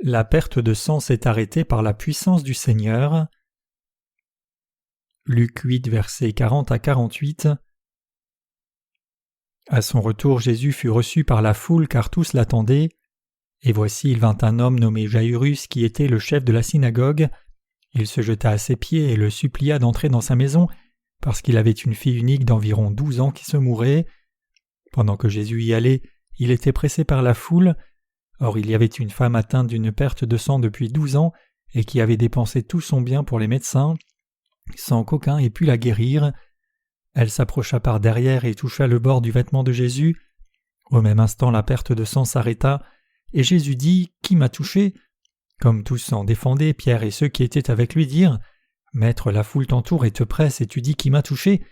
La perte de sang s'est arrêtée par la puissance du Seigneur. Luc 8, versets 40 à 48. À son retour, Jésus fut reçu par la foule car tous l'attendaient. Et voici, il vint un homme nommé Jaïrus qui était le chef de la synagogue. Il se jeta à ses pieds et le supplia d'entrer dans sa maison parce qu'il avait une fille unique d'environ 12 ans qui se mourait. Pendant que Jésus y allait, il était pressé par la foule. Or il y avait une femme atteinte d'une perte de sang depuis 12 ans et qui avait dépensé tout son bien pour les médecins, sans qu'aucun ait pu la guérir. Elle s'approcha par derrière et toucha le bord du vêtement de Jésus. Au même instant, la perte de sang s'arrêta, et Jésus dit « Qui m'a touché ?» Comme tous s'en défendaient, Pierre et ceux qui étaient avec lui dirent « Maître, la foule t'entoure et te presse, et tu dis qui m'a touché ?»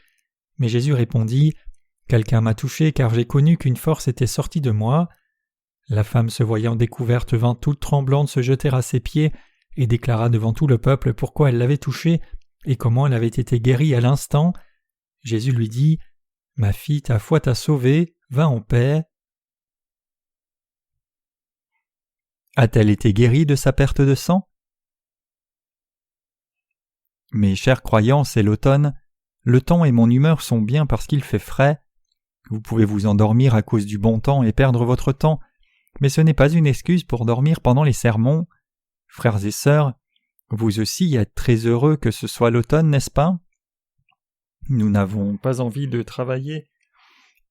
Mais Jésus répondit « Quelqu'un m'a touché, car j'ai connu qu'une force était sortie de moi. » La femme, se voyant découverte, vint toute tremblante se jeter à ses pieds et déclara devant tout le peuple pourquoi elle l'avait touchée et comment elle avait été guérie à l'instant. Jésus lui dit « Ma fille, ta foi t'a sauvée, va en paix. » A-t-elle été guérie de sa perte de sang? Mes chers croyants, c'est l'automne. Le temps et mon humeur sont bien parce qu'il fait frais. Vous pouvez vous endormir à cause du bon temps et perdre votre temps, mais ce n'est pas une excuse pour dormir pendant les sermons. Frères et sœurs, vous aussi êtes très heureux que ce soit l'automne, n'est-ce pas? Nous n'avons pas envie de travailler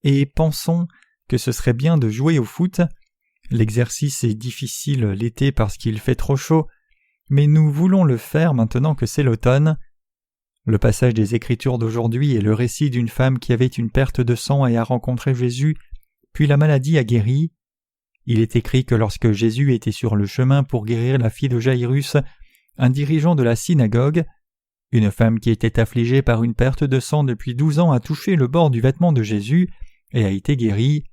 et pensons que ce serait bien de jouer au foot. L'exercice est difficile l'été parce qu'il fait trop chaud, mais nous voulons le faire maintenant que c'est l'automne. Le passage des Écritures d'aujourd'hui est le récit d'une femme qui avait une perte de sang et a rencontré Jésus, puis la maladie a guéri. Il est écrit que lorsque Jésus était sur le chemin pour guérir la fille de Jaïrus, un dirigeant de la synagogue, une femme qui était affligée par une perte de sang depuis 12 ans a touché le bord du vêtement de Jésus et a été guérie.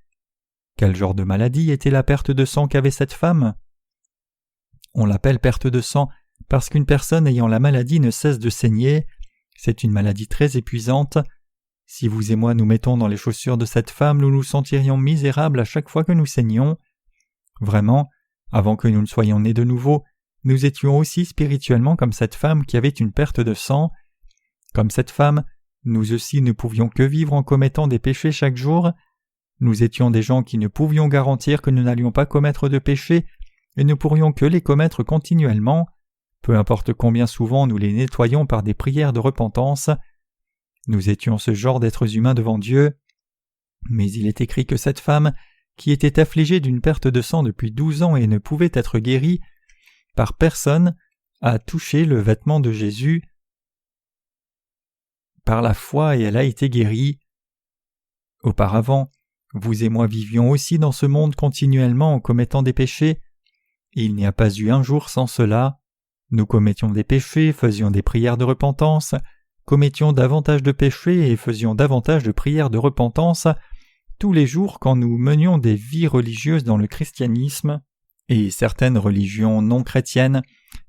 Quel genre de maladie était la perte de sang qu'avait cette femme? On l'appelle perte de sang parce qu'une personne ayant la maladie ne cesse de saigner. C'est une maladie très épuisante. Si vous et moi nous mettons dans les chaussures de cette femme, nous nous sentirions misérables à chaque fois que nous saignons. Vraiment, avant que nous ne soyons nés de nouveau, nous étions aussi spirituellement comme cette femme qui avait une perte de sang. Comme cette femme, nous aussi ne pouvions que vivre en commettant des péchés chaque jour. Nous étions des gens qui ne pouvions garantir que nous n'allions pas commettre de péchés et ne pourrions que les commettre continuellement, peu importe combien souvent nous les nettoyions par des prières de repentance. Nous étions ce genre d'êtres humains devant Dieu. Mais il est écrit que cette femme, qui était affligée d'une perte de sang depuis 12 ans et ne pouvait être guérie par personne, a touché le vêtement de Jésus par la foi et elle a été guérie. Auparavant, vous et moi vivions aussi dans ce monde continuellement en commettant des péchés. Il n'y a pas eu un jour sans cela. Nous commettions des péchés, faisions des prières de repentance, commettions davantage de péchés et faisions davantage de prières de repentance tous les jours quand nous menions des vies religieuses dans le christianisme. Et certaines religions non chrétiennes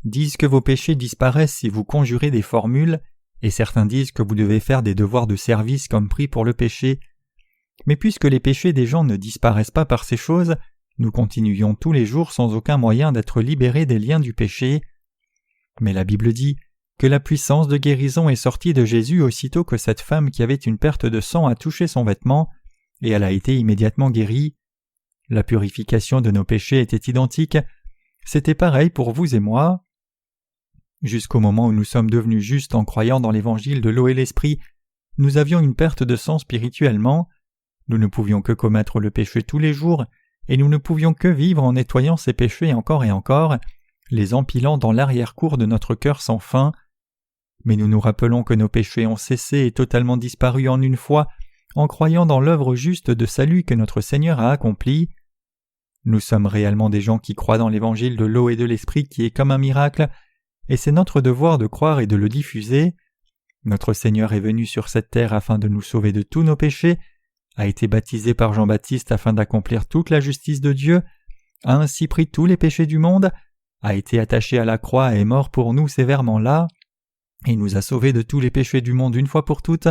disent que vos péchés disparaissent si vous conjurez des formules, et certains disent que vous devez faire des devoirs de service comme prix pour le péché. Mais puisque les péchés des gens ne disparaissent pas par ces choses, nous continuions tous les jours sans aucun moyen d'être libérés des liens du péché. Mais la Bible dit que la puissance de guérison est sortie de Jésus aussitôt que cette femme qui avait une perte de sang a touché son vêtement, et elle a été immédiatement guérie. La purification de nos péchés était identique, c'était pareil pour vous et moi. Jusqu'au moment où nous sommes devenus justes en croyant dans l'évangile de l'eau et l'esprit, nous avions une perte de sang spirituellement. Nous ne pouvions que commettre le péché tous les jours, et nous ne pouvions que vivre en nettoyant ces péchés encore et encore, les empilant dans l'arrière-cour de notre cœur sans fin. Mais nous nous rappelons que nos péchés ont cessé et totalement disparu en une fois, en croyant dans l'œuvre juste de salut que notre Seigneur a accomplie. Nous sommes réellement des gens qui croient dans l'évangile de l'eau et de l'esprit qui est comme un miracle, et c'est notre devoir de croire et de le diffuser. Notre Seigneur est venu sur cette terre afin de nous sauver de tous nos péchés, a été baptisé par Jean-Baptiste afin d'accomplir toute la justice de Dieu, a ainsi pris tous les péchés du monde, a été attaché à la croix et est mort pour nous sévèrement là, et nous a sauvés de tous les péchés du monde une fois pour toutes,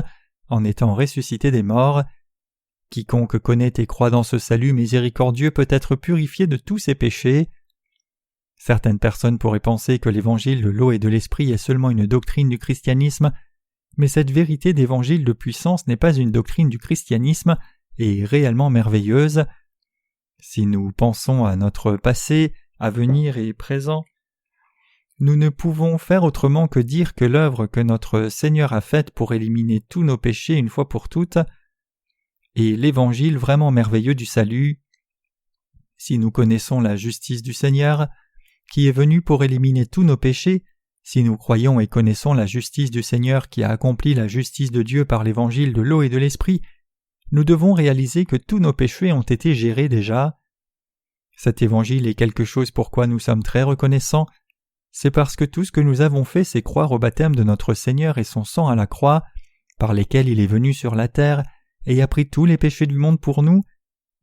en étant ressuscité des morts. Quiconque connaît et croit dans ce salut miséricordieux peut être purifié de tous ses péchés. Certaines personnes pourraient penser que l'évangile de l'eau et de l'esprit est seulement une doctrine du christianisme, mais cette vérité d'évangile de puissance n'est pas une doctrine du christianisme et est réellement merveilleuse. Si nous pensons à notre passé, avenir et présent, nous ne pouvons faire autrement que dire que l'œuvre que notre Seigneur a faite pour éliminer tous nos péchés une fois pour toutes est l'évangile vraiment merveilleux du salut. Si nous connaissons la justice du Seigneur, qui est venu pour éliminer tous nos péchés, si nous croyons et connaissons la justice du Seigneur qui a accompli la justice de Dieu par l'évangile de l'eau et de l'esprit, nous devons réaliser que tous nos péchés ont été gérés déjà. Cet évangile est quelque chose pour quoi nous sommes très reconnaissants. C'est parce que tout ce que nous avons fait, c'est croire au baptême de notre Seigneur et son sang à la croix, par lesquels il est venu sur la terre et a pris tous les péchés du monde pour nous,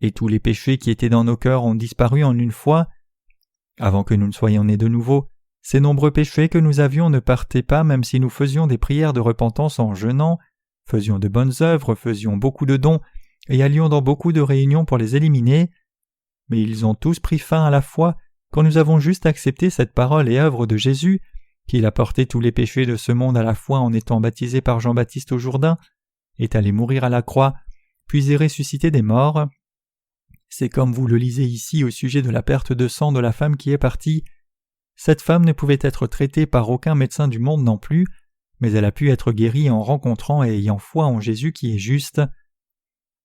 et tous les péchés qui étaient dans nos cœurs ont disparu en une fois. Avant que nous ne soyons nés de nouveau, ces nombreux péchés que nous avions ne partaient pas même si nous faisions des prières de repentance en jeûnant, faisions de bonnes œuvres, faisions beaucoup de dons et allions dans beaucoup de réunions pour les éliminer. Mais ils ont tous pris fin à la foi quand nous avons juste accepté cette parole et œuvre de Jésus, qu'il a porté tous les péchés de ce monde à la fois en étant baptisé par Jean-Baptiste au Jourdain, est allé mourir à la croix, puis est ressuscité des morts. C'est comme vous le lisez ici au sujet de la perte de sang de la femme qui est partie. Cette femme ne pouvait être traitée par aucun médecin du monde non plus, mais elle a pu être guérie en rencontrant et ayant foi en Jésus qui est juste.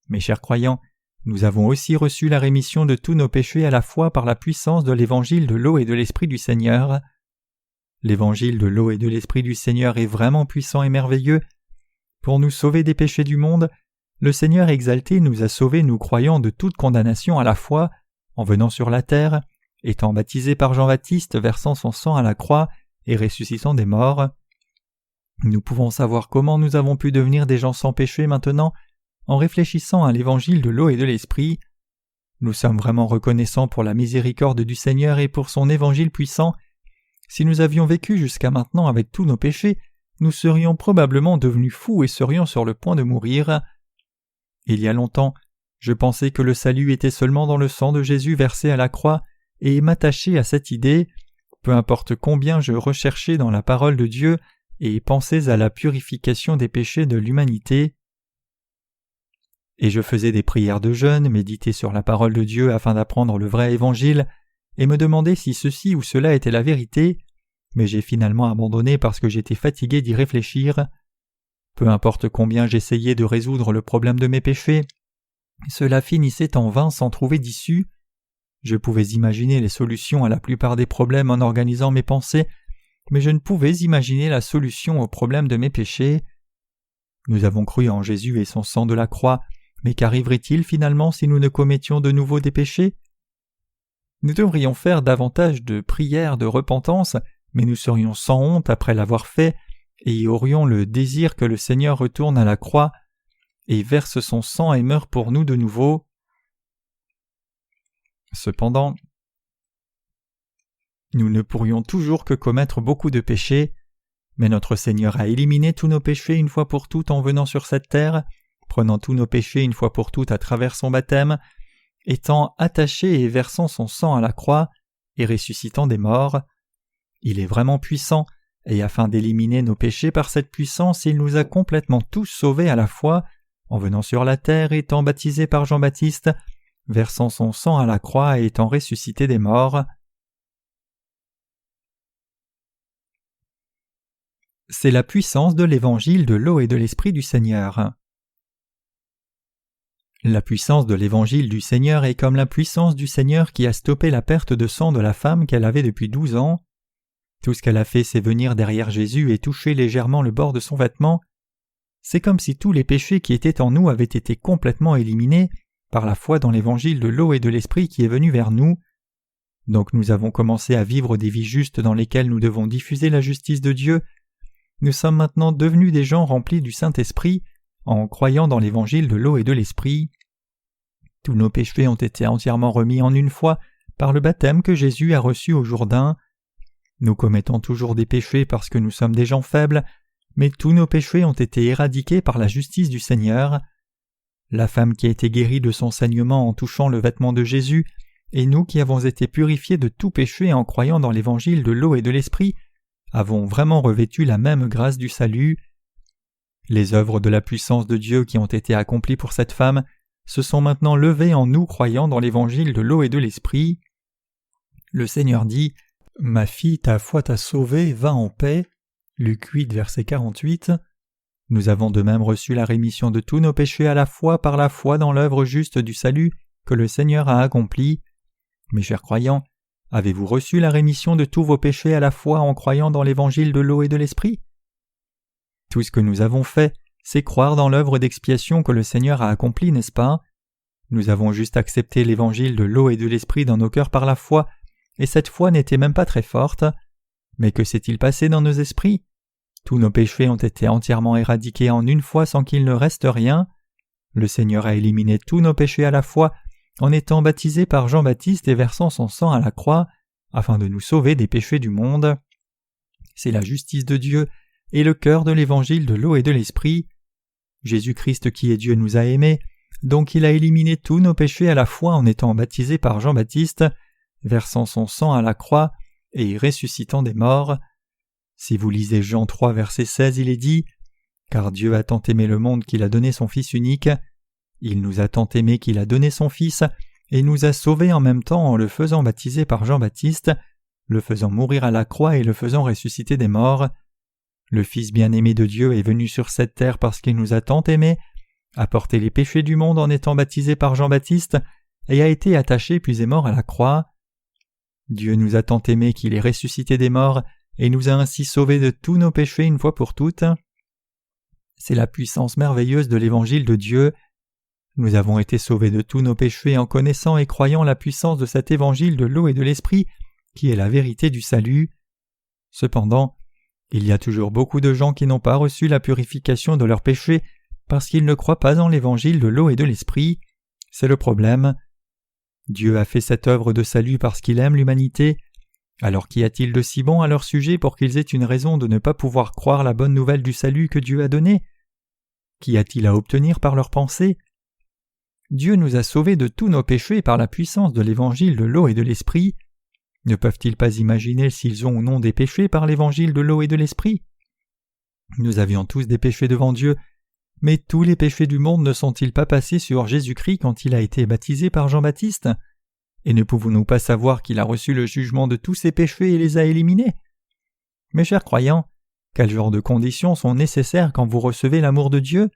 Mes chers croyants, nous avons aussi reçu la rémission de tous nos péchés à la fois par la puissance de l'évangile de l'eau et de l'esprit du Seigneur. L'évangile de l'eau et de l'esprit du Seigneur est vraiment puissant et merveilleux. Pour nous sauver des péchés du monde, le Seigneur exalté nous a sauvés nous croyant de toute condamnation à la fois, en venant sur la terre, étant baptisé par Jean-Baptiste, versant son sang à la croix et ressuscitant des morts. Nous pouvons savoir comment nous avons pu devenir des gens sans péché maintenant en réfléchissant à l'évangile de l'eau et de l'esprit. Nous sommes vraiment reconnaissants pour la miséricorde du Seigneur et pour son évangile puissant. Si nous avions vécu jusqu'à maintenant avec tous nos péchés, nous serions probablement devenus fous et serions sur le point de mourir. Il y a longtemps, je pensais que le salut était seulement dans le sang de Jésus versé à la croix et m'attachais à cette idée, peu importe combien je recherchais dans la parole de Dieu et pensais à la purification des péchés de l'humanité. Et je faisais des prières de jeûne, méditais sur la parole de Dieu afin d'apprendre le vrai évangile, et me demandais si ceci ou cela était la vérité, mais j'ai finalement abandonné parce que j'étais fatigué d'y réfléchir. Peu importe combien j'essayais de résoudre le problème de mes péchés, cela finissait en vain sans trouver d'issue. Je pouvais imaginer les solutions à la plupart des problèmes en organisant mes pensées, mais je ne pouvais imaginer la solution au problème de mes péchés. Nous avons cru en Jésus et son sang de la croix, mais qu'arriverait-il finalement si nous ne commettions de nouveau des péchés? Nous devrions faire davantage de prières de repentance, mais nous serions sans honte après l'avoir fait, et aurions le désir que le Seigneur retourne à la croix et verse son sang et meure pour nous de nouveau. Cependant, nous ne pourrions toujours que commettre beaucoup de péchés, mais notre Seigneur a éliminé tous nos péchés une fois pour toutes en venant sur cette terre, prenant tous nos péchés une fois pour toutes à travers son baptême, étant attaché et versant son sang à la croix et ressuscitant des morts. Il est vraiment puissant, et afin d'éliminer nos péchés par cette puissance, il nous a complètement tous sauvés à la fois, en venant sur la terre, étant baptisé par Jean-Baptiste, versant son sang à la croix et étant ressuscité des morts. C'est la puissance de l'évangile de l'eau et de l'esprit du Seigneur. La puissance de l'évangile du Seigneur est comme la puissance du Seigneur qui a stoppé la perte de sang de la femme qu'elle avait depuis 12 ans. Tout ce qu'elle a fait, c'est venir derrière Jésus et toucher légèrement le bord de son vêtement. C'est comme si tous les péchés qui étaient en nous avaient été complètement éliminés par la foi dans l'évangile de l'eau et de l'esprit qui est venu vers nous. Donc nous avons commencé à vivre des vies justes dans lesquelles nous devons diffuser la justice de Dieu. Nous sommes maintenant devenus des gens remplis du Saint-Esprit en croyant dans l'évangile de l'eau et de l'esprit. Tous nos péchés ont été entièrement remis en une fois par le baptême que Jésus a reçu au Jourdain. Nous commettons toujours des péchés parce que nous sommes des gens faibles, mais tous nos péchés ont été éradiqués par la justice du Seigneur. La femme qui a été guérie de son saignement en touchant le vêtement de Jésus et nous qui avons été purifiés de tout péché en croyant dans l'évangile de l'eau et de l'esprit, avons vraiment revêtu la même grâce du salut. Les œuvres de la puissance de Dieu qui ont été accomplies pour cette femme se sont maintenant levées en nous croyant dans l'évangile de l'eau et de l'esprit. Le Seigneur dit « Ma fille, ta foi t'a sauvée, va en paix » Luc 8, verset 48. Nous avons de même reçu la rémission de tous nos péchés à la fois par la foi dans l'œuvre juste du salut que le Seigneur a accomplie. Mes chers croyants, avez-vous reçu la rémission de tous vos péchés à la fois en croyant dans l'évangile de l'eau et de l'esprit? Tout ce que nous avons fait, c'est croire dans l'œuvre d'expiation que le Seigneur a accomplie, n'est-ce pas? Nous avons juste accepté l'évangile de l'eau et de l'esprit dans nos cœurs par la foi, et cette foi n'était même pas très forte. Mais que s'est-il passé dans nos esprits? Tous nos péchés ont été entièrement éradiqués en une fois sans qu'il ne reste rien. Le Seigneur a éliminé tous nos péchés à la fois en étant baptisé par Jean-Baptiste et versant son sang à la croix, afin de nous sauver des péchés du monde. C'est la justice de Dieu et le cœur de l'évangile de l'eau et de l'esprit. Jésus-Christ qui est Dieu nous a aimés, donc il a éliminé tous nos péchés à la fois en étant baptisé par Jean-Baptiste, versant son sang à la croix et ressuscitant des morts. Si vous lisez Jean 3, verset 16, il est dit « Car Dieu a tant aimé le monde qu'il a donné son Fils unique. Il nous a tant aimé qu'il a donné son Fils, et nous a sauvés en même temps en le faisant baptiser par Jean-Baptiste, le faisant mourir à la croix et le faisant ressusciter des morts. Le Fils bien-aimé de Dieu est venu sur cette terre parce qu'il nous a tant aimés, a porté les péchés du monde en étant baptisé par Jean-Baptiste, et a été attaché puis est mort à la croix. Dieu nous a tant aimés qu'il est ressuscité des morts, et nous a ainsi sauvés de tous nos péchés une fois pour toutes. C'est la puissance merveilleuse de l'évangile de Dieu. Nous avons été sauvés de tous nos péchés en connaissant et croyant la puissance de cet évangile de l'eau et de l'esprit, qui est la vérité du salut. Cependant, il y a toujours beaucoup de gens qui n'ont pas reçu la purification de leurs péchés parce qu'ils ne croient pas en l'évangile de l'eau et de l'esprit. C'est le problème. Dieu a fait cette œuvre de salut parce qu'il aime l'humanité. Alors qu'y a-t-il de si bon à leur sujet pour qu'ils aient une raison de ne pas pouvoir croire la bonne nouvelle du salut que Dieu a donnée? Qu'y a-t-il à obtenir par leurs pensées? Dieu nous a sauvés de tous nos péchés par la puissance de l'évangile de l'eau et de l'esprit. Ne peuvent-ils pas imaginer s'ils ont ou non des péchés par l'évangile de l'eau et de l'esprit? Nous avions tous des péchés devant Dieu, mais tous les péchés du monde ne sont-ils pas passés sur Jésus-Christ quand il a été baptisé par Jean-Baptiste? Et ne pouvons-nous pas savoir qu'il a reçu le jugement de tous ses péchés et les a éliminés? Mes chers croyants, quel genre de conditions sont nécessaires quand vous recevez l'amour de Dieu?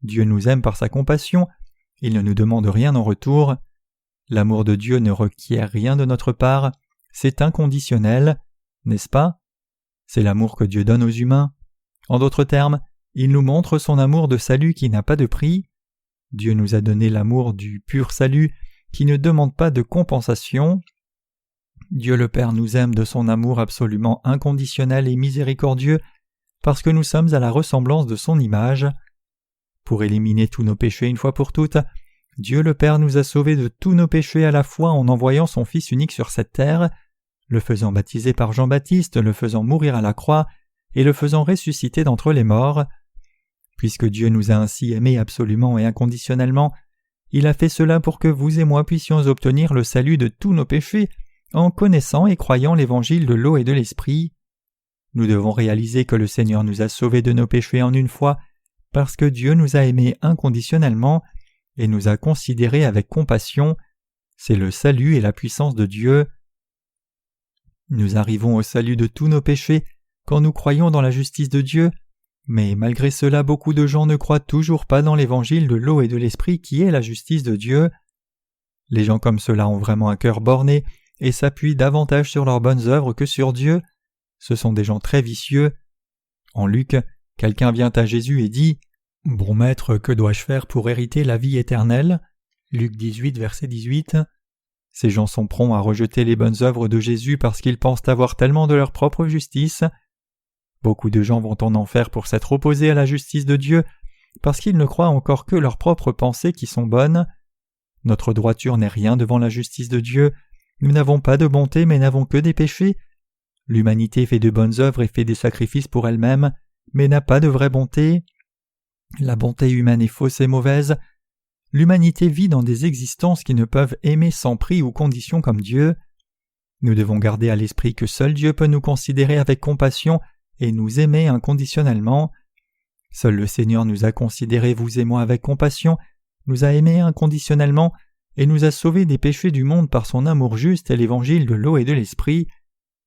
Dieu nous aime par sa compassion, il ne nous demande rien en retour. L'amour de Dieu ne requiert rien de notre part, c'est inconditionnel, n'est-ce pas? C'est l'amour que Dieu donne aux humains. En d'autres termes, il nous montre son amour de salut qui n'a pas de prix. Dieu nous a donné l'amour du pur salut qui ne demande pas de compensation. Dieu le Père nous aime de son amour absolument inconditionnel et miséricordieux parce que nous sommes à la ressemblance de son image. Pour éliminer tous nos péchés une fois pour toutes, Dieu le Père nous a sauvés de tous nos péchés à la fois en envoyant son Fils unique sur cette terre, le faisant baptiser par Jean-Baptiste, le faisant mourir à la croix et le faisant ressusciter d'entre les morts. Puisque Dieu nous a ainsi aimés absolument et inconditionnellement, il a fait cela pour que vous et moi puissions obtenir le salut de tous nos péchés en connaissant et croyant l'évangile de l'eau et de l'esprit. Nous devons réaliser que le Seigneur nous a sauvés de nos péchés en une fois parce que Dieu nous a aimés inconditionnellement et nous a considérés avec compassion. C'est le salut et la puissance de Dieu. Nous arrivons au salut de tous nos péchés quand nous croyons dans la justice de Dieu, mais malgré cela beaucoup de gens ne croient toujours pas dans l'évangile de l'eau et de l'esprit qui est la justice de Dieu. Les gens comme cela ont vraiment un cœur borné et s'appuient davantage sur leurs bonnes œuvres que sur Dieu. Ce sont des gens très vicieux. En Luc, quelqu'un vient à Jésus et dit « Bon maître, que dois-je faire pour hériter la vie éternelle ?» Luc 18, verset 18. Ces gens sont prompts à rejeter les bonnes œuvres de Jésus parce qu'ils pensent avoir tellement de leur propre justice. Beaucoup de gens vont en enfer pour s'être opposés à la justice de Dieu parce qu'ils ne croient encore que leurs propres pensées qui sont bonnes. Notre droiture n'est rien devant la justice de Dieu. Nous n'avons pas de bonté mais n'avons que des péchés. L'humanité fait de bonnes œuvres et fait des sacrifices pour elle-même, mais n'a pas de vraie bonté. La bonté humaine est fausse et mauvaise. l'humanité vit dans des existences qui ne peuvent aimer sans prix ou condition comme Dieu. Nous devons garder à l'esprit que seul Dieu peut nous considérer avec compassion et nous aimer inconditionnellement. Seul le Seigneur nous a considérés, vous et moi, avec compassion, nous a aimés inconditionnellement et nous a sauvés des péchés du monde par son amour juste et l'évangile de l'eau et de l'esprit.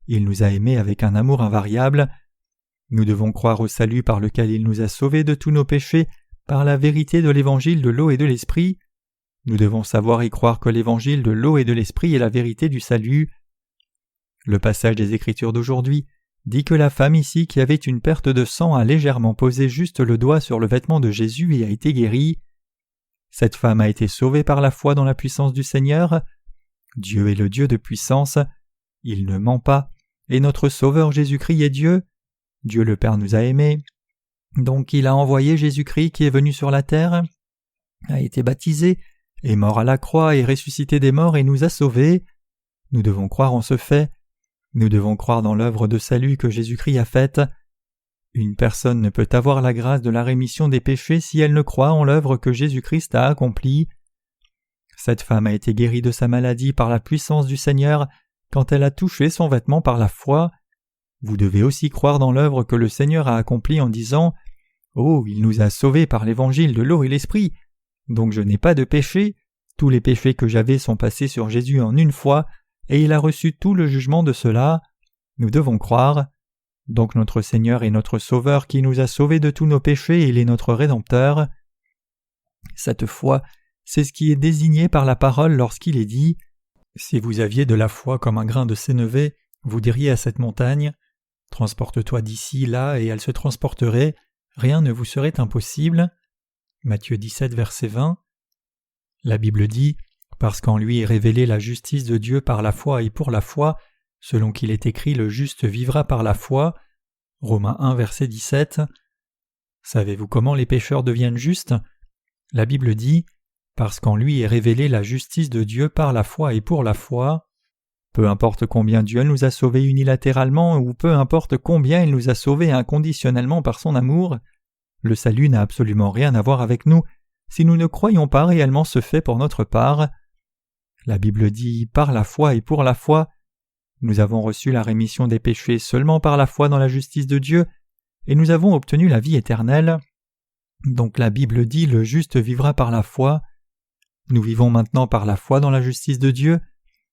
Il nous a aimés avec un amour invariable. Nous devons croire au salut par lequel il nous a sauvés de tous nos péchés par la vérité de l'évangile de l'eau et de l'esprit. Nous devons savoir et croire que l'évangile de l'eau et de l'esprit est la vérité du salut. Le passage des Écritures d'aujourd'hui dit que la femme ici qui avait une perte de sang a légèrement posé juste le doigt sur le vêtement de Jésus et a été guérie. Cette femme a été sauvée par la foi dans la puissance du Seigneur. Dieu est le Dieu de puissance. Il ne ment pas, et notre Sauveur Jésus-Christ est Dieu. Dieu le Père nous a aimés. Donc il a envoyé Jésus-Christ qui est venu sur la terre, a été baptisé, est mort à la croix et ressuscité des morts et nous a sauvés. Nous devons croire en ce fait. Nous devons croire dans l'œuvre de salut que Jésus-Christ a faite. Une personne ne peut avoir la grâce de la rémission des péchés si elle ne croit en l'œuvre que Jésus-Christ a accomplie. Cette femme a été guérie de sa maladie par la puissance du Seigneur quand elle a touché son vêtement par la foi. Vous devez aussi croire dans l'œuvre que le Seigneur a accomplie en disant « Oh, il nous a sauvés par l'évangile de l'eau et l'esprit, donc je n'ai pas de péché, tous les péchés que j'avais sont passés sur Jésus en une fois, et il a reçu tout le jugement de cela. » Nous devons croire. Donc notre Seigneur est notre Sauveur qui nous a sauvés de tous nos péchés et il est notre Rédempteur. Cette foi, c'est ce qui est désigné par la parole lorsqu'il est dit « Si vous aviez de la foi comme un grain de sénévé, vous diriez à cette montagne « Transporte-toi d'ici, là, et elle se transporterait, rien ne vous serait impossible. » Matthieu 17, verset 20. La Bible dit « Parce qu'en lui est révélée la justice de Dieu par la foi et pour la foi, selon qu'il est écrit, le juste vivra par la foi. » Romains 1, verset 17. Savez-vous comment les pécheurs deviennent justes? La Bible dit « Parce qu'en lui est révélée la justice de Dieu par la foi et pour la foi. » Peu importe combien Dieu nous a sauvés unilatéralement ou peu importe combien il nous a sauvés inconditionnellement par son amour, le salut n'a absolument rien à voir avec nous si nous ne croyons pas réellement ce fait pour notre part. La Bible dit « par la foi et pour la foi ». Nous avons reçu la rémission des péchés seulement par la foi dans la justice de Dieu, et nous avons obtenu la vie éternelle. Donc la Bible dit « le juste vivra par la foi ». Nous vivons maintenant par la foi dans la justice de Dieu.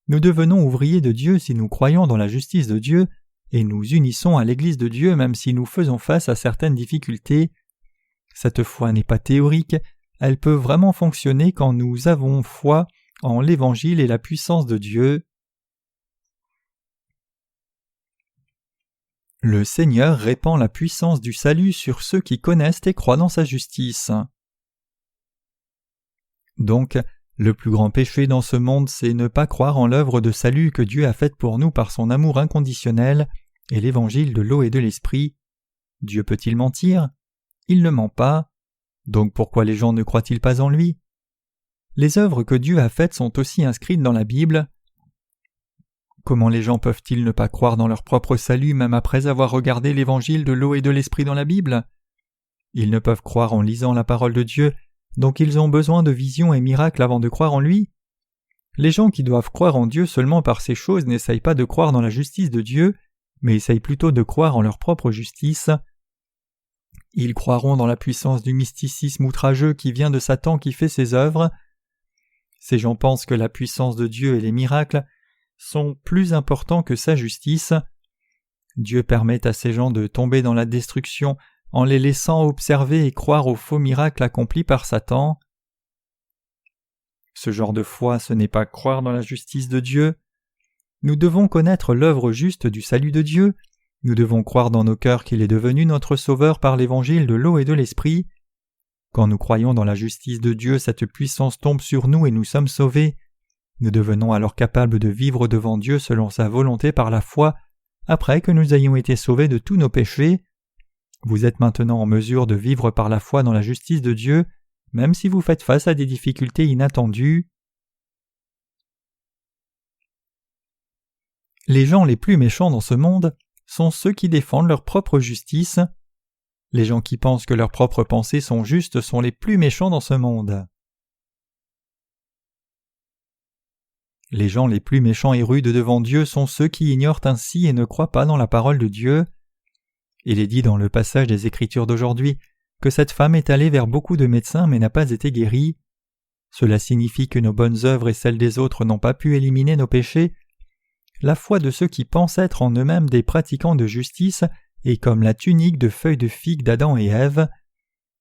Nous devenons ouvriers de Dieu si nous croyons dans la justice de Dieu, et nous unissons à l'Église de Dieu même si nous faisons face à certaines difficultés. Cette foi n'est pas théorique, elle peut vraiment fonctionner quand nous avons foi en l'Évangile et la puissance de Dieu. Le Seigneur répand la puissance du salut sur ceux qui connaissent et croient dans sa justice. Donc, le plus grand péché dans ce monde, c'est ne pas croire en l'œuvre de salut que Dieu a faite pour nous par son amour inconditionnel et l'évangile de l'eau et de l'esprit. Dieu peut-il mentir? Il ne ment pas. Donc pourquoi les gens ne croient-ils pas en lui? Les œuvres que Dieu a faites sont aussi inscrites dans la Bible. Comment les gens peuvent-ils ne pas croire dans leur propre salut même après avoir regardé l'évangile de l'eau et de l'esprit dans la Bible? Ils ne peuvent croire en lisant la parole de Dieu, donc ils ont besoin de visions et miracles avant de croire en lui. Les gens qui doivent croire en Dieu seulement par ces choses n'essayent pas de croire dans la justice de Dieu, mais essayent plutôt de croire en leur propre justice. Ils croiront dans la puissance du mysticisme outrageux qui vient de Satan qui fait ses œuvres. Ces gens pensent que la puissance de Dieu et les miracles sont plus importants que sa justice. Dieu permet à ces gens de tomber dans la destruction en les laissant observer et croire aux faux miracles accomplis par Satan. Ce genre de foi, ce n'est pas croire dans la justice de Dieu. Nous devons connaître l'œuvre juste du salut de Dieu. Nous devons croire dans nos cœurs qu'il est devenu notre Sauveur par l'évangile de l'eau et de l'esprit. Quand nous croyons dans la justice de Dieu, cette puissance tombe sur nous et nous sommes sauvés. Nous devenons alors capables de vivre devant Dieu selon sa volonté par la foi, après que nous ayons été sauvés de tous nos péchés. Vous êtes maintenant en mesure de vivre par la foi dans la justice de Dieu, même si vous faites face à des difficultés inattendues. Les gens les plus méchants dans ce monde sont ceux qui défendent leur propre justice. Les gens qui pensent que leurs propres pensées sont justes sont les plus méchants dans ce monde. Les gens les plus méchants et rudes devant Dieu sont ceux qui ignorent ainsi et ne croient pas dans la parole de Dieu. Il est dit dans le passage des Écritures d'aujourd'hui que cette femme est allée vers beaucoup de médecins mais n'a pas été guérie. Cela signifie que nos bonnes œuvres et celles des autres n'ont pas pu éliminer nos péchés. La foi de ceux qui pensent être en eux-mêmes des pratiquants de justice est comme la tunique de feuilles de figue d'Adam et Ève.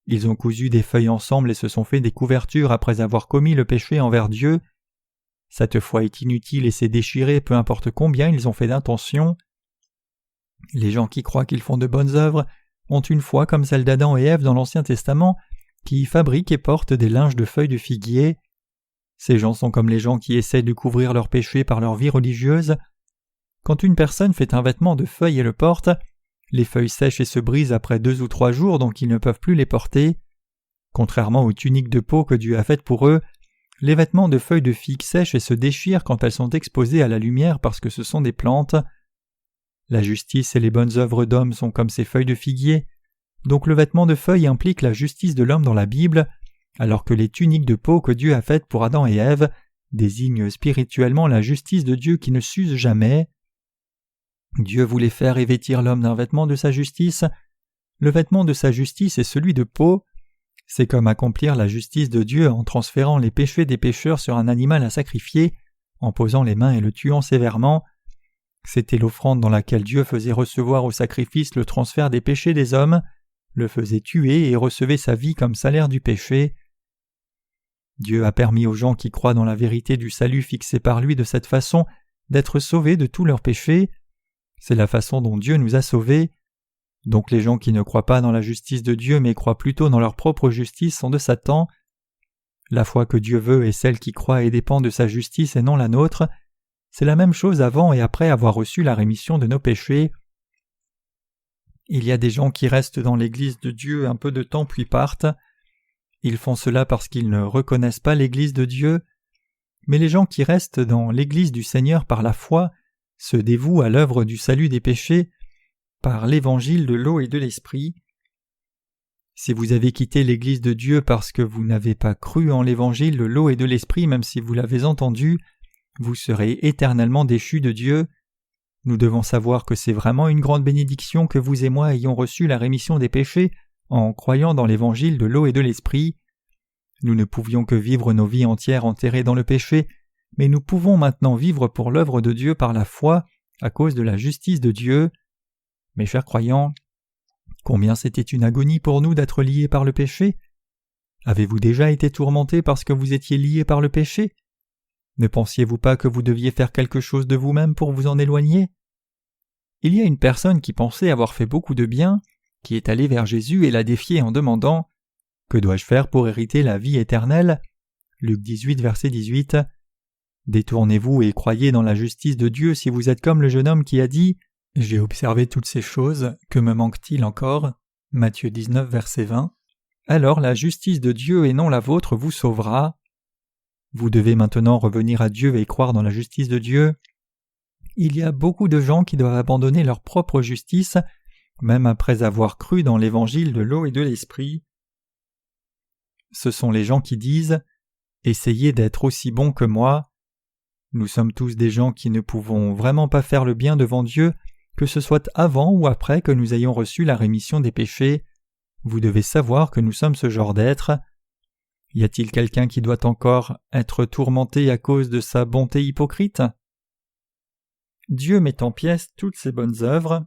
Ils ont cousu des feuilles ensemble et se sont fait des couvertures après avoir commis le péché envers Dieu. Cette foi est inutile et s'est déchirée peu importe combien ils ont fait d'intention. Les gens qui croient qu'ils font de bonnes œuvres ont une foi comme celle d'Adam et Ève dans l'Ancien Testament qui fabriquent et portent des linges de feuilles de figuier. Ces gens sont comme les gens qui essaient de couvrir leurs péchés par leur vie religieuse. Quand une personne fait un vêtement de feuilles et le porte, les feuilles sèchent et se brisent après 2 ou 3 jours, donc ils ne peuvent plus les porter. Contrairement aux tuniques de peau que Dieu a faites pour eux, les vêtements de feuilles de figue sèchent et se déchirent quand elles sont exposées à la lumière parce que ce sont des plantes. La justice et les bonnes œuvres d'hommes sont comme ces feuilles de figuier, donc le vêtement de feuilles implique la justice de l'homme dans la Bible, alors que les tuniques de peau que Dieu a faites pour Adam et Ève désignent spirituellement la justice de Dieu qui ne s'use jamais. Dieu voulait faire et vêtir l'homme d'un vêtement de sa justice. Le vêtement de sa justice est celui de peau. C'est comme accomplir la justice de Dieu en transférant les péchés des pécheurs sur un animal à sacrifier, en posant les mains et le tuant sévèrement. C'était l'offrande dans laquelle Dieu faisait recevoir au sacrifice le transfert des péchés des hommes, le faisait tuer et recevait sa vie comme salaire du péché. Dieu a permis aux gens qui croient dans la vérité du salut fixé par lui de cette façon d'être sauvés de tous leurs péchés. C'est la façon dont Dieu nous a sauvés. Donc les gens qui ne croient pas dans la justice de Dieu mais croient plutôt dans leur propre justice sont de Satan. La foi que Dieu veut est celle qui croit et dépend de sa justice et non la nôtre. C'est la même chose avant et après avoir reçu la rémission de nos péchés. Il y a des gens qui restent dans l'Église de Dieu un peu de temps puis partent. Ils font cela parce qu'ils ne reconnaissent pas l'Église de Dieu. Mais les gens qui restent dans l'Église du Seigneur par la foi se dévouent à l'œuvre du salut des péchés par l'évangile de l'eau et de l'esprit. Si vous avez quitté l'Église de Dieu parce que vous n'avez pas cru en l'évangile de l'eau et de l'esprit, même si vous l'avez entendu, vous serez éternellement déchus de Dieu. Nous devons savoir que c'est vraiment une grande bénédiction que vous et moi ayons reçu la rémission des péchés en croyant dans l'évangile de l'eau et de l'esprit. Nous ne pouvions que vivre nos vies entières enterrées dans le péché, mais nous pouvons maintenant vivre pour l'œuvre de Dieu par la foi à cause de la justice de Dieu. Mes chers croyants, combien c'était une agonie pour nous d'être liés par le péché? Avez-vous déjà été tourmenté parce que vous étiez liés par le péché? Ne pensiez-vous pas que vous deviez faire quelque chose de vous-même pour vous en éloigner? Il y a une personne qui pensait avoir fait beaucoup de bien, qui est allée vers Jésus et l'a défié en demandant « Que dois-je faire pour hériter la vie éternelle ?» Luc 18, verset 18. Détournez-vous et croyez dans la justice de Dieu si vous êtes comme le jeune homme qui a dit « J'ai observé toutes ces choses, que me manque-t-il encore ?» Matthieu 19, verset 20. Alors la justice de Dieu et non la vôtre vous sauvera. Vous devez maintenant revenir à Dieu et croire dans la justice de Dieu. Il y a beaucoup de gens qui doivent abandonner leur propre justice, même après avoir cru dans l'évangile de l'eau et de l'esprit. Ce sont les gens qui disent « Essayez d'être aussi bons que moi ». Nous sommes tous des gens qui ne pouvons vraiment pas faire le bien devant Dieu, que ce soit avant ou après que nous ayons reçu la rémission des péchés. Vous devez savoir que nous sommes ce genre d'êtres. Y a-t-il quelqu'un qui doit encore être tourmenté à cause de sa bonté hypocrite? Dieu met en pièces toutes ses bonnes œuvres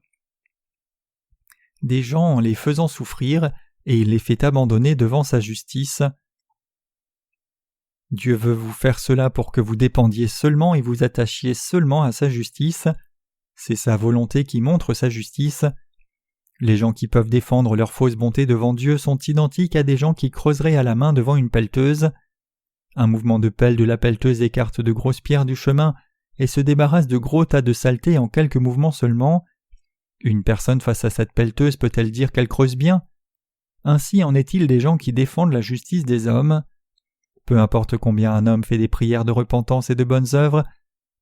des gens en les faisant souffrir, et il les fait abandonner devant sa justice. Dieu veut vous faire cela pour que vous dépendiez seulement et vous attachiez seulement à sa justice. C'est sa volonté qui montre sa justice. Les gens qui peuvent défendre leur fausse bonté devant Dieu sont identiques à des gens qui creuseraient à la main devant une pelleteuse. Un mouvement de pelle de la pelleteuse écarte de grosses pierres du chemin et se débarrasse de gros tas de saleté en quelques mouvements seulement. Une personne face à cette pelleteuse peut-elle dire qu'elle creuse bien? Ainsi en est-il des gens qui défendent la justice des hommes. Peu importe combien un homme fait des prières de repentance et de bonnes œuvres,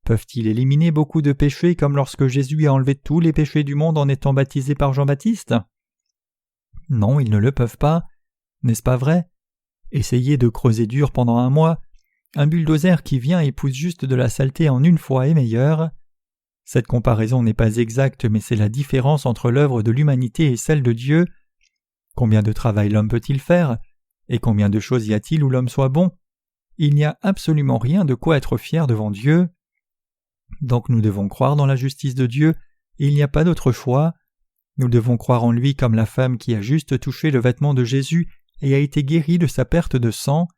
peuvent-ils éliminer beaucoup de péchés comme lorsque Jésus a enlevé tous les péchés du monde en étant baptisé par Jean-Baptiste? Non, ils ne le peuvent pas. N'est-ce pas vrai? Essayez de creuser dur pendant 1 mois. Un bulldozer qui vient et pousse juste de la saleté en une fois est meilleur. Cette comparaison n'est pas exacte, mais c'est la différence entre l'œuvre de l'humanité et celle de Dieu. Combien de travail l'homme peut-il faire? Et combien de choses y a-t-il où l'homme soit bon? Il n'y a absolument rien de quoi être fier devant Dieu. Donc nous devons croire dans la justice de Dieu, et il n'y a pas d'autre choix. Nous devons croire en lui comme la femme qui a juste touché le vêtement de Jésus et a été guérie de sa perte de sang.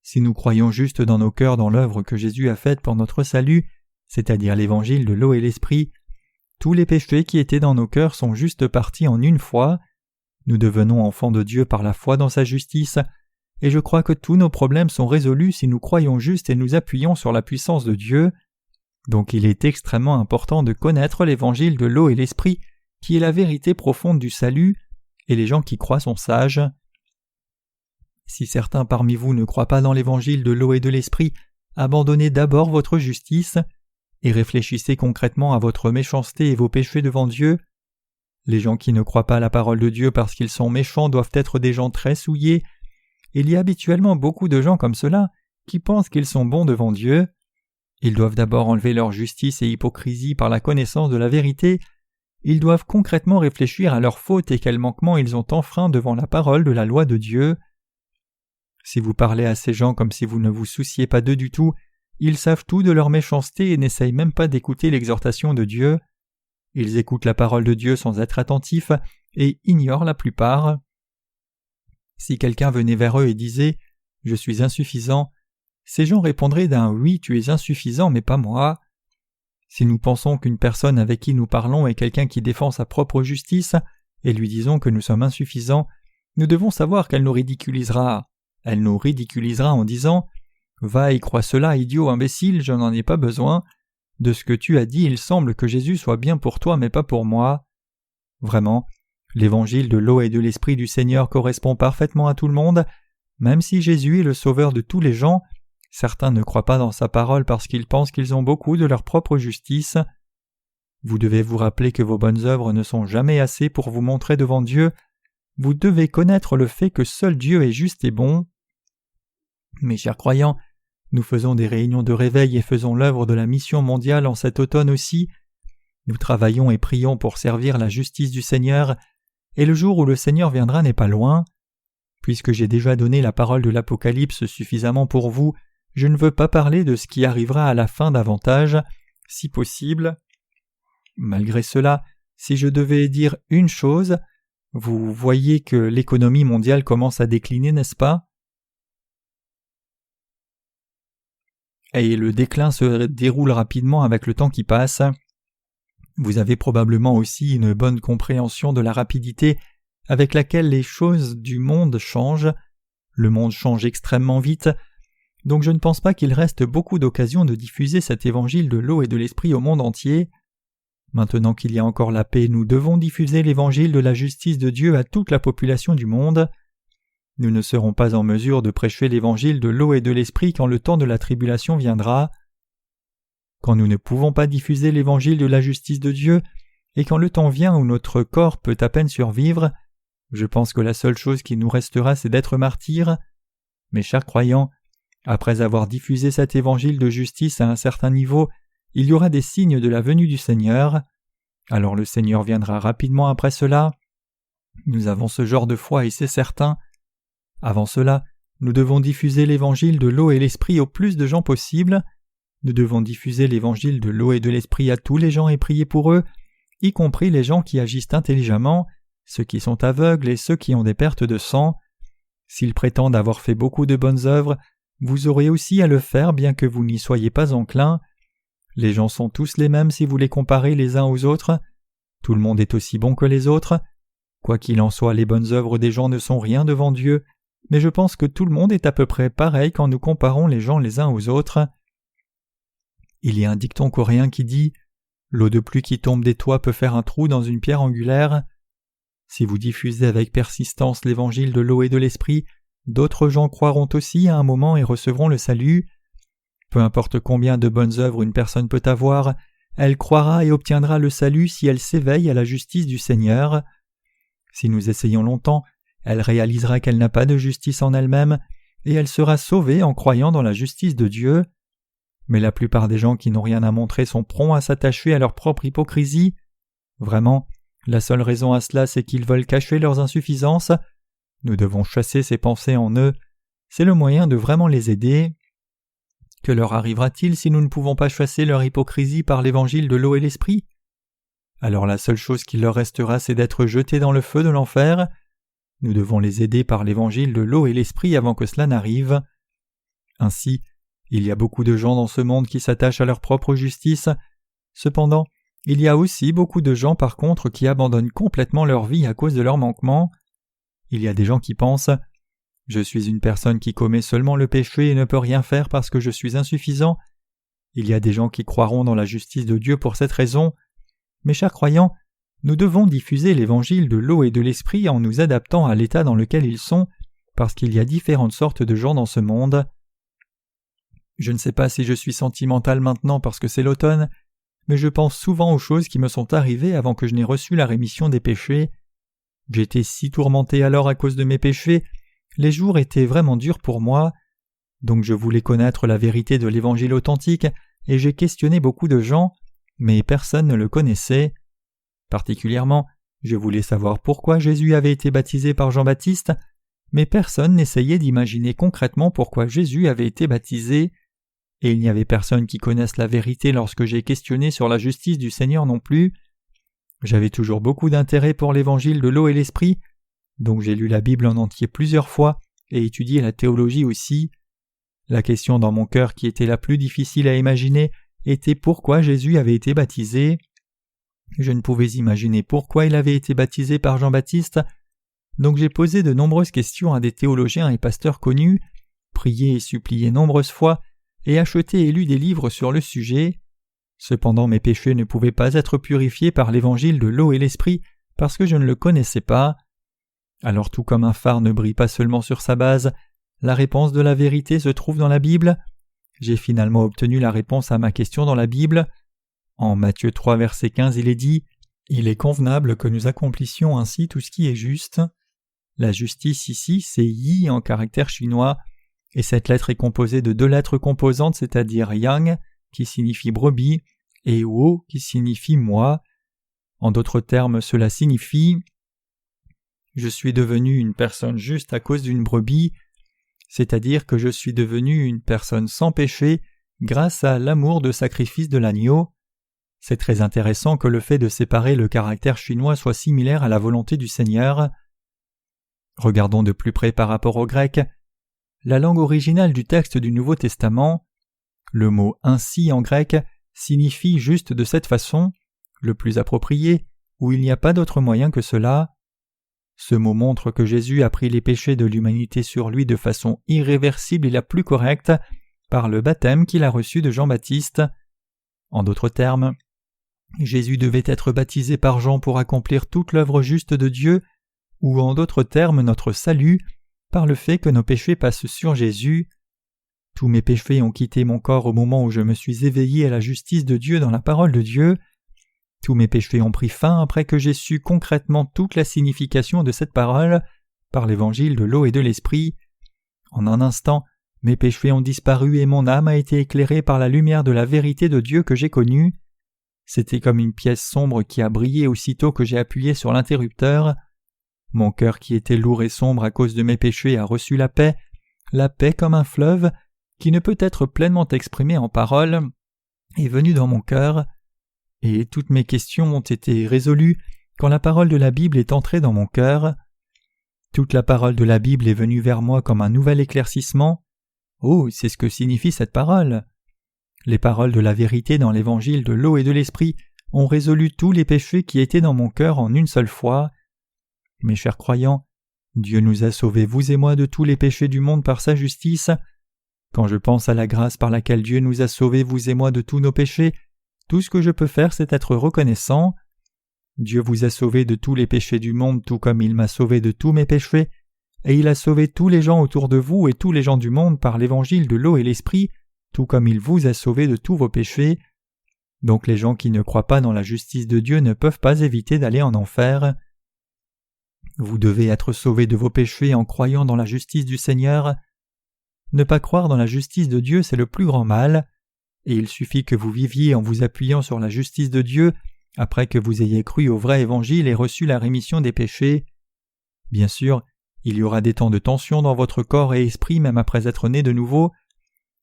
Si nous croyons juste dans nos cœurs dans l'œuvre que Jésus a faite pour notre salut, c'est-à-dire l'évangile de l'eau et l'esprit, tous les péchés qui étaient dans nos cœurs sont juste partis en une fois. Nous devenons enfants de Dieu par la foi dans sa justice, et je crois que tous nos problèmes sont résolus si nous croyons juste et nous appuyons sur la puissance de Dieu. Donc il est extrêmement important de connaître l'évangile de l'eau et l'esprit, qui est la vérité profonde du salut, et les gens qui croient sont sages. Si certains parmi vous ne croient pas dans l'évangile de l'eau et de l'esprit, abandonnez d'abord votre justice, et réfléchissez concrètement à votre méchanceté et vos péchés devant Dieu. Les gens qui ne croient pas à la parole de Dieu parce qu'ils sont méchants doivent être des gens très souillés. Il y a habituellement beaucoup de gens comme cela qui pensent qu'ils sont bons devant Dieu. Ils doivent d'abord enlever leur justice et hypocrisie par la connaissance de la vérité. Ils doivent concrètement réfléchir à leurs fautes et quels manquements ils ont enfreints devant la parole de la loi de Dieu. Si vous parlez à ces gens comme si vous ne vous souciez pas d'eux du tout, ils savent tout de leur méchanceté et n'essayent même pas d'écouter l'exhortation de Dieu. Ils écoutent la parole de Dieu sans être attentifs et ignorent la plupart. Si quelqu'un venait vers eux et disait « Je suis insuffisant », ces gens répondraient d'un « Oui, tu es insuffisant, mais pas moi ». Si nous pensons qu'une personne avec qui nous parlons est quelqu'un qui défend sa propre justice et lui disons que nous sommes insuffisants, nous devons savoir qu'elle nous ridiculisera. Elle nous ridiculisera en disant « Va et crois cela, idiot imbécile, je n'en ai pas besoin. De ce que tu as dit, il semble que Jésus soit bien pour toi, mais pas pour moi. » Vraiment, l'évangile de l'eau et de l'esprit du Seigneur correspond parfaitement à tout le monde. Même si Jésus est le sauveur de tous les gens, certains ne croient pas dans sa parole parce qu'ils pensent qu'ils ont beaucoup de leur propre justice. Vous devez vous rappeler que vos bonnes œuvres ne sont jamais assez pour vous montrer devant Dieu. Vous devez connaître le fait que seul Dieu est juste et bon. Mes chers croyants, nous faisons des réunions de réveil et faisons l'œuvre de la mission mondiale en cet automne aussi. Nous travaillons et prions pour servir la justice du Seigneur, et le jour où le Seigneur viendra n'est pas loin. Puisque j'ai déjà donné la parole de l'Apocalypse suffisamment pour vous, je ne veux pas parler de ce qui arrivera à la fin davantage, si possible. Malgré cela, si je devais dire une chose, vous voyez que l'économie mondiale commence à décliner, n'est-ce pas? Et le déclin se déroule rapidement avec le temps qui passe. Vous avez probablement aussi une bonne compréhension de la rapidité avec laquelle les choses du monde changent. Le monde change extrêmement vite, donc je ne pense pas qu'il reste beaucoup d'occasions de diffuser cet évangile de l'eau et de l'esprit au monde entier. Maintenant qu'il y a encore la paix, nous devons diffuser l'évangile de la justice de Dieu à toute la population du monde. Nous ne serons pas en mesure de prêcher l'évangile de l'eau et de l'esprit quand le temps de la tribulation viendra. Quand nous ne pouvons pas diffuser l'évangile de la justice de Dieu, et quand le temps vient où notre corps peut à peine survivre, je pense que la seule chose qui nous restera, c'est d'être martyrs. Mes chers croyants, après avoir diffusé cet évangile de justice à un certain niveau, il y aura des signes de la venue du Seigneur. Alors le Seigneur viendra rapidement après cela. Nous avons ce genre de foi et c'est certain. Avant cela, nous devons diffuser l'évangile de l'eau et l'esprit au plus de gens possible. Nous devons diffuser l'évangile de l'eau et de l'esprit à tous les gens et prier pour eux, y compris les gens qui agissent intelligemment, ceux qui sont aveugles et ceux qui ont des pertes de sang. S'ils prétendent avoir fait beaucoup de bonnes œuvres, vous aurez aussi à le faire bien que vous n'y soyez pas enclin. Les gens sont tous les mêmes si vous les comparez les uns aux autres. Tout le monde est aussi bon que les autres. Quoi qu'il en soit, les bonnes œuvres des gens ne sont rien devant Dieu, mais je pense que tout le monde est à peu près pareil quand nous comparons les gens les uns aux autres. Il y a un dicton coréen qui dit « L'eau de pluie qui tombe des toits peut faire un trou dans une pierre angulaire ». Si vous diffusez avec persistance l'évangile de l'eau et de l'esprit, d'autres gens croiront aussi à un moment et recevront le salut. Peu importe combien de bonnes œuvres une personne peut avoir, elle croira et obtiendra le salut si elle s'éveille à la justice du Seigneur. Si nous essayons longtemps, elle réalisera qu'elle n'a pas de justice en elle-même, et elle sera sauvée en croyant dans la justice de Dieu. Mais la plupart des gens qui n'ont rien à montrer sont prompts à s'attacher à leur propre hypocrisie. Vraiment, la seule raison à cela, c'est qu'ils veulent cacher leurs insuffisances. Nous devons chasser ces pensées en eux. C'est le moyen de vraiment les aider. Que leur arrivera-t-il si nous ne pouvons pas chasser leur hypocrisie par l'évangile de l'eau et l'esprit? Alors la seule chose qui leur restera, c'est d'être jetés dans le feu de l'enfer. Nous devons les aider par l'évangile de l'eau et l'esprit avant que cela n'arrive. Ainsi, il y a beaucoup de gens dans ce monde qui s'attachent à leur propre justice. Cependant, il y a aussi beaucoup de gens par contre qui abandonnent complètement leur vie à cause de leurs manquements. Il y a des gens qui pensent « Je suis une personne qui commet seulement le péché et ne peut rien faire parce que je suis insuffisant ». Il y a des gens qui croiront dans la justice de Dieu pour cette raison. Mes chers croyants, nous devons diffuser l'évangile de l'eau et de l'esprit en nous adaptant à l'état dans lequel ils sont, parce qu'il y a différentes sortes de gens dans ce monde. Je ne sais pas si je suis sentimental maintenant parce que c'est l'automne, mais je pense souvent aux choses qui me sont arrivées avant que je n'ai reçu la rémission des péchés. J'étais si tourmenté alors à cause de mes péchés, les jours étaient vraiment durs pour moi. Donc je voulais connaître la vérité de l'évangile authentique et j'ai questionné beaucoup de gens, mais personne ne le connaissait. Particulièrement, je voulais savoir pourquoi Jésus avait été baptisé par Jean-Baptiste, mais personne n'essayait d'imaginer concrètement pourquoi Jésus avait été baptisé. Et il n'y avait personne qui connaisse la vérité lorsque j'ai questionné sur la justice du Seigneur non plus. J'avais toujours beaucoup d'intérêt pour l'évangile de l'eau et l'esprit, donc j'ai lu la Bible en entier plusieurs fois et étudié la théologie aussi. La question dans mon cœur qui était la plus difficile à imaginer était pourquoi Jésus avait été baptisé. Je ne pouvais imaginer pourquoi il avait été baptisé par Jean-Baptiste, donc j'ai posé de nombreuses questions à des théologiens et pasteurs connus, prié et supplié nombreuses fois, et acheté et lu des livres sur le sujet. Cependant mes péchés ne pouvaient pas être purifiés par l'évangile de l'eau et l'esprit parce que je ne le connaissais pas. Alors tout comme un phare ne brille pas seulement sur sa base, la réponse de la vérité se trouve dans la Bible. J'ai finalement obtenu la réponse à ma question dans la Bible. En Matthieu 3 verset 15 il est dit « Il est convenable que nous accomplissions ainsi tout ce qui est juste ». La justice ici c'est Yi en caractère chinois, et cette lettre est composée de deux lettres composantes, c'est-à-dire Yang qui signifie brebis et Wo qui signifie moi. En d'autres termes, cela signifie « Je suis devenu une personne juste à cause d'une brebis », c'est-à-dire que je suis devenu une personne sans péché grâce à l'amour de sacrifice de l'agneau. C'est très intéressant que le fait de séparer le caractère chinois soit similaire à la volonté du Seigneur. Regardons de plus près par rapport au grec. La langue originale du texte du Nouveau Testament, le mot « ainsi » en grec signifie juste de cette façon, le plus approprié, où il n'y a pas d'autre moyen que cela. Ce mot montre que Jésus a pris les péchés de l'humanité sur lui de façon irréversible et la plus correcte par le baptême qu'il a reçu de Jean-Baptiste. En d'autres termes, Jésus devait être baptisé par Jean pour accomplir toute l'œuvre juste de Dieu, ou en d'autres termes notre salut, par le fait que nos péchés passent sur Jésus. Tous mes péchés ont quitté mon corps au moment où je me suis éveillé à la justice de Dieu dans la parole de Dieu. Tous mes péchés ont pris fin après que j'ai su concrètement toute la signification de cette parole par l'évangile de l'eau et de l'esprit. En un instant, mes péchés ont disparu et mon âme a été éclairée par la lumière de la vérité de Dieu que j'ai connue. C'était comme une pièce sombre qui a brillé aussitôt que j'ai appuyé sur l'interrupteur. Mon cœur qui était lourd et sombre à cause de mes péchés a reçu la paix comme un fleuve qui ne peut être pleinement exprimé en paroles, est venue dans mon cœur. Et toutes mes questions ont été résolues quand la parole de la Bible est entrée dans mon cœur. Toute la parole de la Bible est venue vers moi comme un nouvel éclaircissement. Oh, c'est ce que signifie cette parole. Les paroles de la vérité dans l'évangile de l'eau et de l'esprit ont résolu tous les péchés qui étaient dans mon cœur en une seule fois. Mes chers croyants, Dieu nous a sauvés, vous et moi, de tous les péchés du monde par sa justice. Quand je pense à la grâce par laquelle Dieu nous a sauvés, vous et moi, de tous nos péchés, tout ce que je peux faire, c'est être reconnaissant. Dieu vous a sauvés de tous les péchés du monde, tout comme il m'a sauvé de tous mes péchés, et il a sauvé tous les gens autour de vous et tous les gens du monde par l'évangile de l'eau et l'esprit, tout comme il vous a sauvés de tous vos péchés. Donc les gens qui ne croient pas dans la justice de Dieu ne peuvent pas éviter d'aller en enfer. Vous devez être sauvés de vos péchés en croyant dans la justice du Seigneur. Ne pas croire dans la justice de Dieu, c'est le plus grand mal, et il suffit que vous viviez en vous appuyant sur la justice de Dieu après que vous ayez cru au vrai évangile et reçu la rémission des péchés. Bien sûr, il y aura des temps de tension dans votre corps et esprit même après être né de nouveau.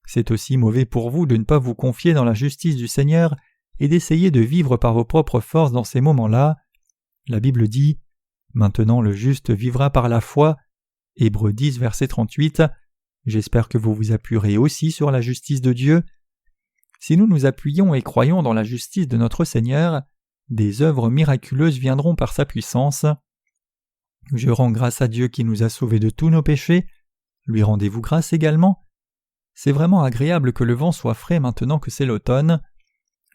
C'est aussi mauvais pour vous de ne pas vous confier dans la justice du Seigneur et d'essayer de vivre par vos propres forces dans ces moments-là. La Bible dit « Maintenant le juste vivra par la foi » Hébreux 10, verset 38. J'espère que vous vous appuierez aussi sur la justice de Dieu. Si nous nous appuyons et croyons dans la justice de notre Seigneur, des œuvres miraculeuses viendront par sa puissance. Je rends grâce à Dieu qui nous a sauvés de tous nos péchés. Lui rendez-vous grâce également. C'est vraiment agréable que le vent soit frais maintenant que c'est l'automne.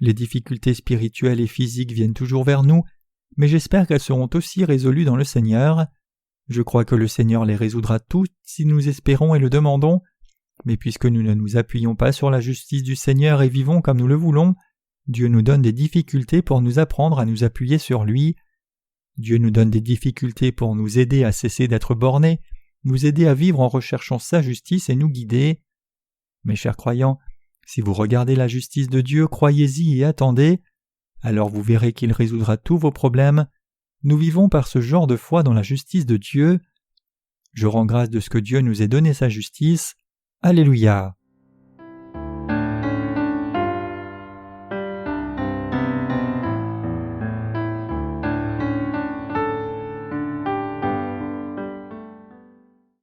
Les difficultés spirituelles et physiques viennent toujours vers nous, mais j'espère qu'elles seront aussi résolues dans le Seigneur. Je crois que le Seigneur les résoudra toutes si nous espérons et le demandons. Mais puisque nous ne nous appuyons pas sur la justice du Seigneur et vivons comme nous le voulons, Dieu nous donne des difficultés pour nous apprendre à nous appuyer sur lui. Dieu nous donne des difficultés pour nous aider à cesser d'être bornés, nous aider à vivre en recherchant sa justice et nous guider. Mes chers croyants, si vous regardez la justice de Dieu, croyez-y et attendez. Alors vous verrez qu'il résoudra tous vos problèmes. Nous vivons par ce genre de foi dans la justice de Dieu. Je rends grâce de ce que Dieu nous ait donné sa justice. Alléluia.